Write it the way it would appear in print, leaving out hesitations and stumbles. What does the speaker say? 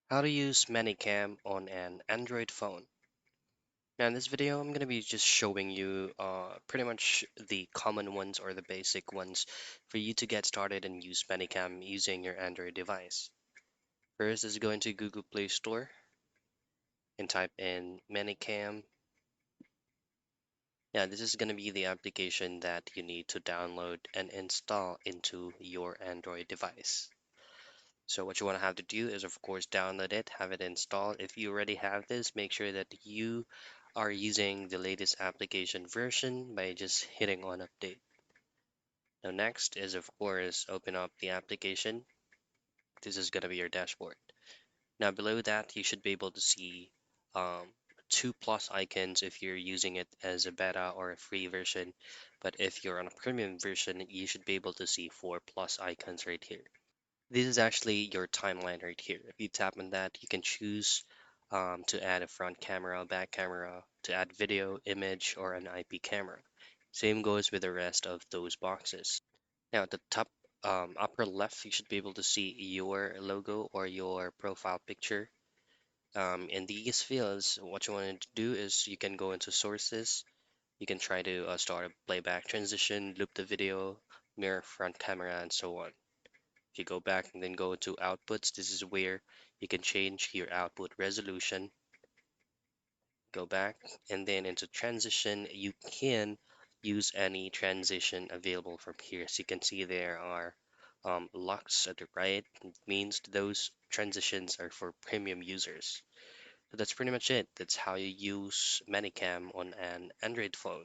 How to use Manycam on an Android phone. Now in this video, I'm going to be just showing you pretty much the common ones or the basic ones for you to get started and use Manycam using your Android device. First is go into Google Play Store and type in Manycam. Yeah, this is going to be the application that you need to download and install into your Android device. So what you want to have to do is, of course, download it, have it installed. If you already have this, make sure that you are using the latest application version by just hitting on update. Now next is, of course, open up the application. This is going to be your dashboard. Now below that, you should be able to see um, two plus icons if you're using it as a beta or a free version. But if you're on a premium version, you should be able to see four plus icons right here. This is actually your timeline right here. If you tap on that, you can choose to add a front camera, back camera, to add video, image, or an IP camera. Same goes with the rest of those boxes. Now at the top upper left, you should be able to see your logo or your profile picture. In these fields, what you want to do is you can go into sources. You can try to start a playback transition, loop the video, mirror front camera, and so on. If you go back and then go to outputs, this is where you can change your output resolution. Go back and then into transition, you can use any transition available from here. So you can see there are locks at the right. It means those transitions are for premium users. So that's pretty much it. That's how you use Manycam on an Android phone.